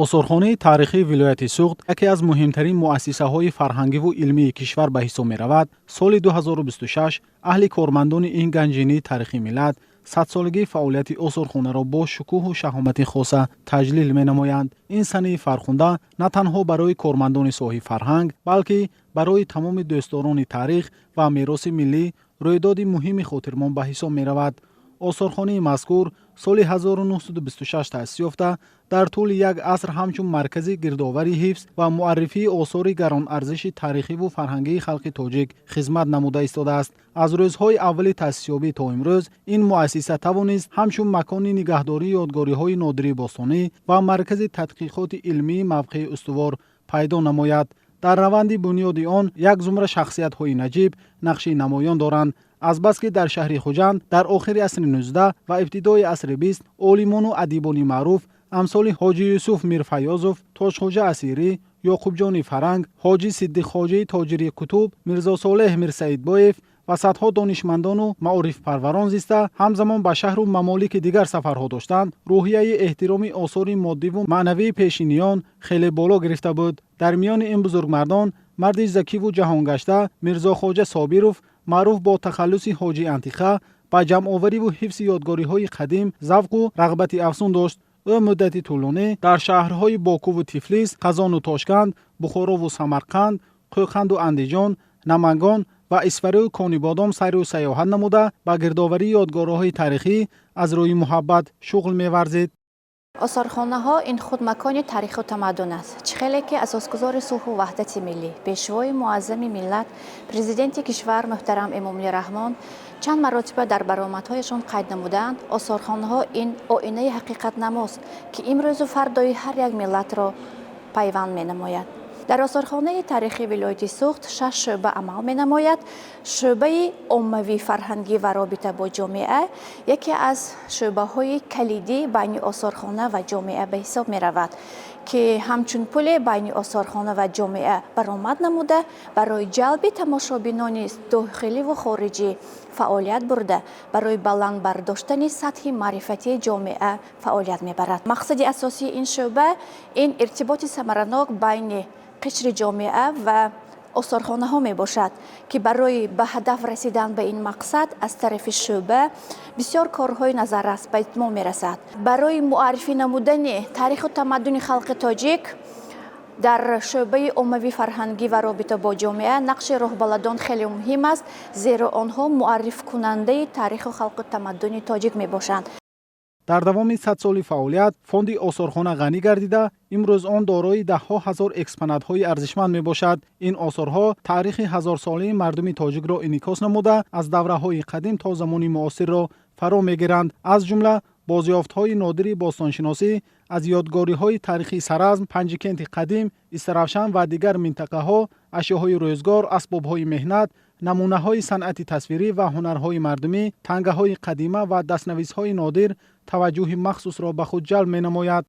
осорхонаи таърихии вилояти Суғд яке аз муҳимтарин муассисаҳои фарҳангиву илмии кишвар ба ҳисоб меравад. Соли 2026 аҳли кормандони ин ганҷинии таърихи миллат садсолигии фаъолияти осорхонаро бо шукӯҳу шаҳомати хоса таҷлил менамоянд. Ин санаи фархунда на танҳо барои кормандони соҳаи фарҳанг, балки барои тамоми дӯстдорони таърих ва мероси миллӣ рӯйдоди муҳими хотирмон ба ҳисоб меравад. осорхонаи мазкур соли 1926 таъсис ёфта, дар тӯли як аср ҳамчун маркази гирдовари ҳифз ва муаррифии осори гаронарзиши таърихиву фарҳангии халқи тоҷик хизмат намуда истодааст. аз рӯзҳои аввали таъсисёбӣ то имрӯз ин муассиса тавонист ҳамчун макони нигаҳдории ёдгориҳои нодири бостонӣ ва маркази тадқиқоти илмии мавқеи устувор пайдо намояд. дар раванди бунёди он як зумра шахсиятҳои наҷиб нақши намоён доранд. азбаски дар шаҳри хуҷанд дар охири асри 19 ва ибтидои асри 20 олимону адибони маъруф амсоли ҳоҷи Юсуф Мирфаёзов, Тоҷхоҷа Асирӣ, Ёқубҷони Фаранг, ҳоҷи Сиддиқхоҷаи Тоҷири Кутуб, Мирзо Солеҳ Мирсаидбоев ва садҳо донишмандону маорифпарварон зиста ҳамзамон ба шаҳру мамолики дигар сафарҳо доштанд. рӯҳияи эҳтироми осори моддиву маънавии пешиниён хеле боло гирифта буд. дар миёни ин бузургмардон марди закиву ҷаҳонгашта Мирзохоҷа Собиров маъруф бо тахаллуси ҳоҷи Антиқа ба ҷамъовариву ҳифзи ёдгориҳои қадим завқу рағбати афзун дошт. ӯ муддати тӯлонӣ дар шаҳрҳои Бокуву Тифлис, Қазону Тошканд, Бухорову Самарқанд, Қӯқанду Андиҷон, Намангон ва Исфарию Конибодом сайру сайёҳат намуда ба гирдоварии ёдгорҳои тарихӣ аз рӯи муҳаббат шуғл меварзид. осорхонаҳо ин худ макони таъриху тамаддун аст. Чихеле ки асосгузори сулҳу ваҳдати миллӣ, пешвои муаззами миллат, президенти кишвар муҳтарам Эмомалӣ Раҳмон чанд маротиба дар баромадҳояшон қайд намуданд, осорхонаҳо ин оинаи ҳақиқатнамост, ки имрӯзу фардои ҳар як миллатро пайванд менамояд. дар осорхонаи таърихи вилояти Суғд 6 шӯъба амал менамояд. шӯъбаи оммавӣ фарҳангӣ ва робита бо ҷомеа яке аз шӯъбаҳои калидӣ байни осорхона ва ҷомеа ба ҳисоб меравад, ки ҳамчун пуле байни осорхона ва ҷомеа баромад намуда барои ҷалби тамошобинони дохиливу хориҷӣ фаъолият бурда, барои баланд бардоштани сатҳи маърифатии ҷомеа фаъолият мебарад. мақсади асосии ин шӯъба ин иртиботи самаранок байни қишри ҷомеа ва осорхонаҳо мебошад, ки барои ба ҳадаф расидан ба ин мақсад аз тарафи шӯъба бисёр корҳои назаррас ба итмом мерасад. барои муаррифӣ намудани таъриху тамаддуни халқи тоҷик дар шӯъбаи оммавӣ фарҳангӣ ва робита бо ҷомеа нақши роҳбаладон хеле муҳим аст, зеро онҳо муаррифкунандаи таъриху халқу тамаддуни тоҷик мебошанд. дар давоми 100 соли фаъолият фонди осорхона ғанӣ гардида имрӯз он дорои даҳҳо ҳазор экспонатҳои арзишманд мебошад. ин осорҳо таърихи ҳазорсолаи мардуми тоҷикро инъикос намуда аз давраҳои қадим то замони муосирро фаро мегиранд. аз ҷумла бозёфтҳои нодири бостоншиносӣ аз ёдгориҳои таърихи Саразм, Панҷикенти қадим, Истаравшан ва дигар минтақаҳо, ашёҳои рӯзгор, асбобҳои меҳнат, намунаҳои санъати тасвирӣ ва ҳунарҳои мардумӣ, тангаҳои қадима ва дастнависҳои нодир таваҷҷӯҳи махсусро ба худ ҷалб менамояд.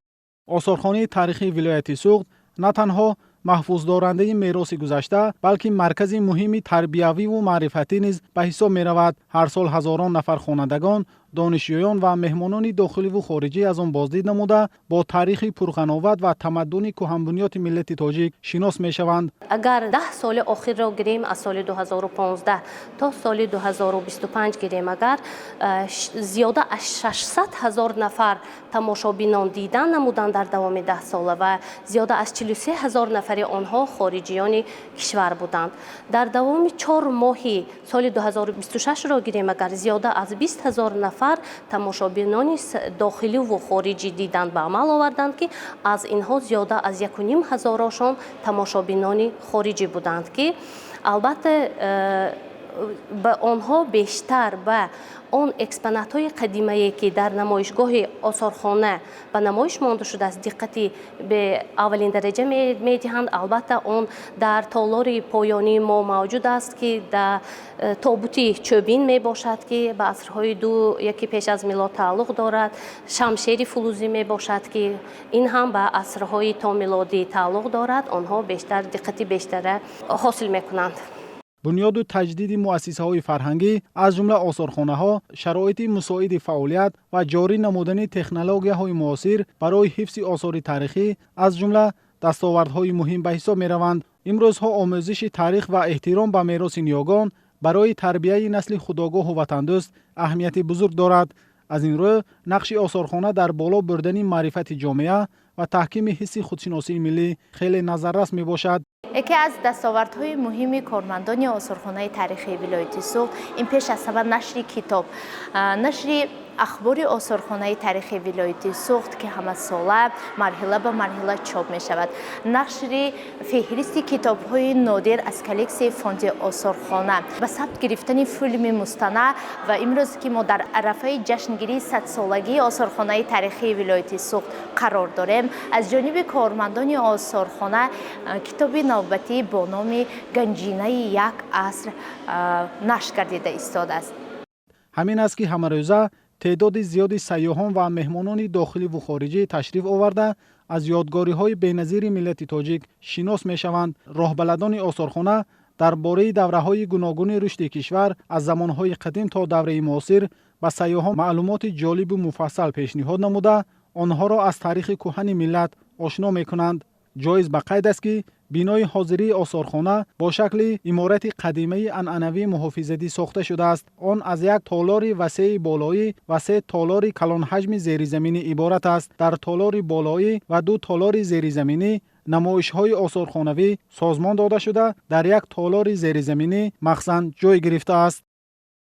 осорхонаи таърихии вилояти Суғд на танҳо маҳфуздорандаи мероси гузашта, балки маркази муҳими тарбиявиву маърифатӣ низ ба ҳисоб меравад. ҳар сол ҳазорон нафар хонандагон, донишҷӯён ва меҳмонони дохиливу хориҷӣ аз он боздид намуда бо таърихи пурғановат ва тамаддуни кӯҳанбунёти миллати тоҷик шинос мешаванд. агар 10 соли охирро гирем, аз соли 2015 то соли 2025 гирем, агар зиёда аз 600 000 нафар тамошобинон дидан намуданд дар давоми 10 сола ва зиёда аз 43 000 нафари онҳо хориҷиёни кишвар буданд. дар давоми 4 моҳи соли 2026ро гирем, агар зиёда аз 20 000 нафар тамошобинони дохиливу хориҷӣ диданд ба амал оварданд, ки аз инҳо зиёда аз 1.5 ҳазорошон тамошобинони хориҷӣ буданд, ки албатта ба онҳо бештар ба он экспонатҳои қадимае ки дар намоишгоҳи осорхона ба намоиш монда шудааст диққати бе аввалин дараҷа медиҳанд. албатта он дар толори поёнии мо мавҷуд аст, ки дар тобути чӯбин мебошад, ки ба асрҳои яки пеш аз милод тааллуқ дорад. шамшери фулузӣ мебошад, ки ин ҳам ба асрҳои то милодӣ тааллуқ дорад. онҳо бештар диққати бештара ҳосил мекунанд. بنیاد و تجدید مؤسسه‌های فرهنگی از جمله آثارخانه‌ها، شرایط مساعد فعالیت و جاری نمودن تکنولوژی‌های معاصر برای حفظ آثار تاریخی از جمله دستاوردهای مهم به حساب می‌روند. امروزها آموزش تاریخ و احترام به میراث نیاگان برای تربیت نسل خودآگاه و وطندوست اهمیت بزرگ دارد. از این رو نقش آثارخانه در بالا بردن معرفت جامعه و تحکیم حس خودشناسی ملی خیلی نظررس میباشد. یکی از دستاوردهای مهم کارمندان آثارخانه تاریخی ولایت سوخت این پیش از همه نشر کتاب، نشر اخبار آثارخانه تاریخی ولایت سوخت که همه ساله مرحله به مرحله چاپ می شود، نشر فهرست کتاب های نادر از کلکسی فاند آثارخانه و ثبت گرفتن فیلم مستند و امروز که ما در عرفه جشنگیری 100 سالگی آثارخانه تاریخی ولایت سوخت قرار داریم، از جانب کارمندان آثارخانه کتاب نوبتی با نام گنجینه یک عصر نشر گردیده ایستاده است. همین است که همه روزه تعداد زیادی سیاحان و مهمانان داخلی و خارجی تشریف آورده از یادگاری‌های بی‌نظیر ملت تاجیک شناس می‌شوند. راهبلدان آثارخانه درباره دوره‌های گوناگون رشد کشور از زمان‌های قدیم تا دوره معاصر به سیاحان معلومات جالب و مفصل پیشنهاد نموده آنها را از تاریخ کهن ملت آشنا می‌کنند. جایز به قید است که بینای حاضری آثارخانه با شکل عمارت قدیمی عنعنوی محافظتی ساخته شده است. آن از یک تالار وسیع بالایی و 3 تالار کلان حجم زیرزمینی عبارت است. در تالار بالایی و 2 تالار زیرزمینی نمایش‌های آثارخانوی سازمان داده شده، در یک تالار زیرزمینی مخزن جای گرفته است.